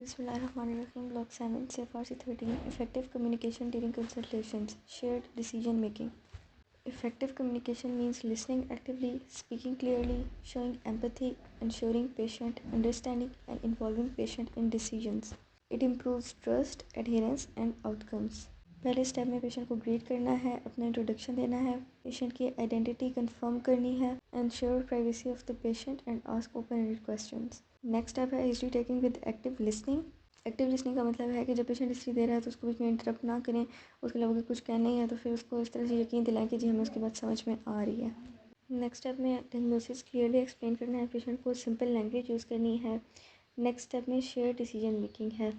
Bismillahirrahmanirrahim. Block 7, CFRC 13. Effective communication during consultations. Shared decision making. Effective communication means listening actively, speaking clearly, showing empathy, ensuring patient understanding, and involving patient in decisions. It improves trust, adherence, and outcomes. पहले step में patient को greet करना है, अपना introduction देना है, patient की identity confirm करनी है, ensure privacy of the patient and ask open ended questions. Next step है history taking with active listening. Active listening का मतलब है कि जब पेशेंट हिस्ट्री दे रहा है तो उसको बीच में इंटरप्ट ना करें, उसके अलावा अगर कुछ कहना ही है तो फिर उसको इस तरह से यकीन दिलाएं कि जी हमें उसकी बात समझ में आ रही है। नेक्स्ट स्टेप में डायग्नोसिस क्लियरली एक्सप्लेन करना है, पेशेंट को सिंपल लैंग्वेज यूज़ करनी है। नेक्स्ट स्टेप में शेयर डिसीजन मेकिंग है।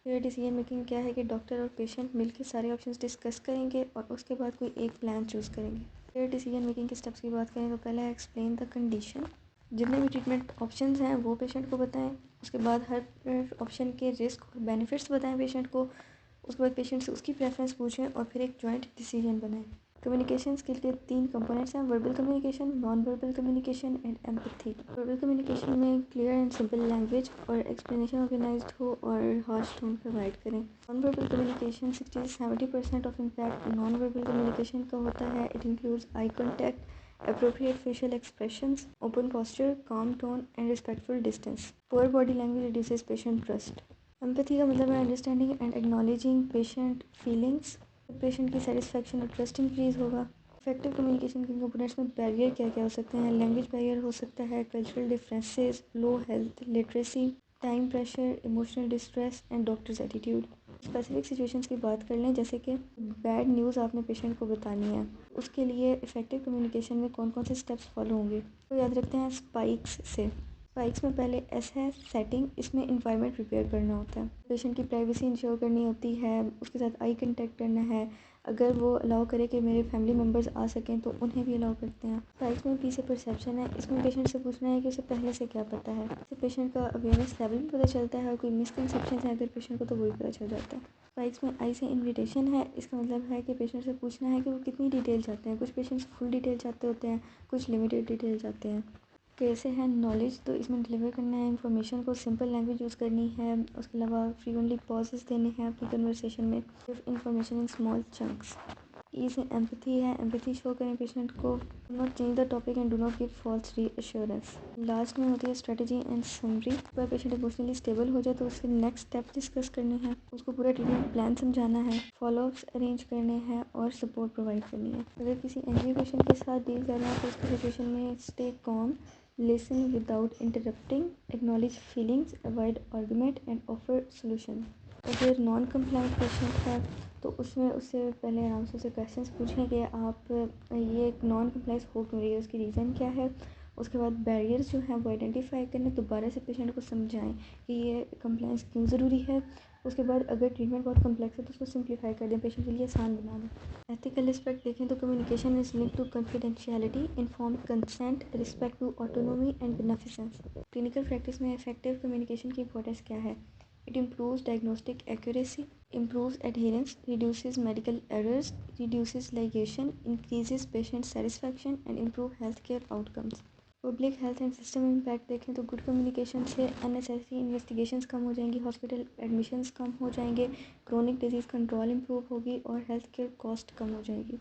शेयर डिसीजन मेकिंग क्या है कि डॉक्टर और पेशेंट मिलकर सारे ऑप्शंस डिस्कस करेंगे और उसके बाद कोई एक प्लान चूज़ करेंगे। शेयर डिसीजन मेकिंग के स्टेप्स की बात करें तो पहला है एक्सप्लेन द कंडीशन। जितने भी ट्रीटमेंट ऑप्शंस हैं वो पेशेंट को बताएं। उसके बाद हर ऑप्शन के रिस्क और बेनिफिट्स बताएं पेशेंट को। उसके बाद पेशेंट से उसकी प्रेफरेंस पूछें और फिर एक जॉइंट डिसीजन बनाएं। कम्युनिकेशन स्किल के 3 कंपोनेंट्स हैं, verbal communication, non verbal communication and empathy. Verbal communication में क्लियर एंड सिंपल लैंग्वेज और एक्सप्लेनेशन ऑर्गेनाइज्ड हो और हार्श टोन प्रोवाइड करें। Non verbal communication 60-70% of impact non verbal communication का होता है। It includes eye contact, appropriate facial expressions, open posture, calm tone, and respectful distance. Poor body language reduces patient trust. Empathy का मतलब है understanding and acknowledging patient feelings. Patient की satisfaction और trust increase होगा। Effective communication के components में barrier क्या क्या हो सकते हैं? लैंग्वेज बैरियर हो सकता है, cultural differences, low health literacy, time pressure, emotional distress and doctors attitude. Specific situations की बात कर लें, जैसे कि बैड न्यूज़ आपने पेशेंट को बतानी है, उसके लिए इफेक्टिव कम्युनिकेशन में कौन कौन से स्टेप्स फॉलो होंगे तो याद रखते हैं स्पाइक्स से। स्पाइक्स में पहले एस है सेटिंग, इसमें इन्वायरमेंट प्रिपेयर करना होता है, पेशेंट की प्राइवेसी इंश्योर करनी होती है, उसके साथ आई कंटेक्ट करना है, अगर वो अलाउ करे कि मेरे फैमिली मेम्बर्स आ सकें तो उन्हें भी अलाउ करते हैं। स्पाइक्स में पी से परसेप्शन है, इसमें पेशेंट से पूछना है कि उसे पहले से क्या पता है, इससे पेशेंट का अवेयरनेस लेवल भी पता चलता है और कोई मिसकंसेप्शन है अगर पेशेंट को तो वो भी पता चल जाता है। स्पाइक्स में आई से इन्विटेशन है, इसका मतलब है कि पेशेंट से पूछना है कि वो कितनी डिटेल चाहते हैं। कुछ पेशेंट्स फुल डिटेल चाहते होते हैं, कुछ लिमिटेड डिटेल चाहते हैं। कैसे है नॉलेज, तो इसमें डिलीवर करना है इन्फॉर्मेशन को, सिंपल लैंग्वेज यूज़ करनी है, उसके अलावा फ्रीक्वेंटली पॉजेस देने हैं अपनी कन्वर्सेशन में, give information in small chunks. E से एम्पैथी है, एम्पैथी शो करें पेशेंट को, do not change the topic and do not give false reassurance. Last में होती है स्ट्रेटजी एंड समरी। पर पेशेंट इमोशनली स्टेबल हो जाए तो उससे नेक्स्ट स्टेप डिस्कस करने हैं, उसको पूरा ट्रीटमेंट प्लान समझाना है, फॉलोअप्स अरेंज करने हैं और सपोर्ट प्रोवाइड करनी है। अगर किसी एंग्री पेशेंट के साथ डील कर रहे हैं तो उसकी सिचुएशन में stay com, listen without interrupting, acknowledge feelings, avoid argument and offer solution. अगर नॉन कंप्लाइंट पेशेंट है तो उसमें उससे पहले आराम से उससे क्वेश्चंस पूछें कि आप ये नॉन कंप्लाइंस हो क्यों रही है, उसकी रीज़न क्या है। उसके बाद बैरियर्स जो हैं वो आइडेंटिफाई करने, दोबारा से पेशेंट को समझाएं कि ये कंप्लाइंस क्यों ज़रूरी है। उसके बाद अगर ट्रीटमेंट बहुत कम्प्लेक्स है तो उसको सिंप्लीफाई कर दें, पेशेंट के लिए आसान बना दें। एथिकल रिस्पेक्ट देखें तो communication is link to confidentiality, informed consent, respect to autonomy and beneficence. Clinical practice में इफेक्टिव कम्युनिकेशन की इंपॉर्टेंस क्या है? It improves diagnostic accuracy, improves adherence, reduces medical errors, reduces ligation, increases patient satisfaction and improve healthcare outcomes. Public health and system impact देखें तो good communication से unnecessary investigations कम हो जाएंगी, hospital admissions कम हो जाएंगे, क्रोनिक डिजीज़ कंट्रोल इम्प्रूव होगी और health care cost कम हो जाएगी।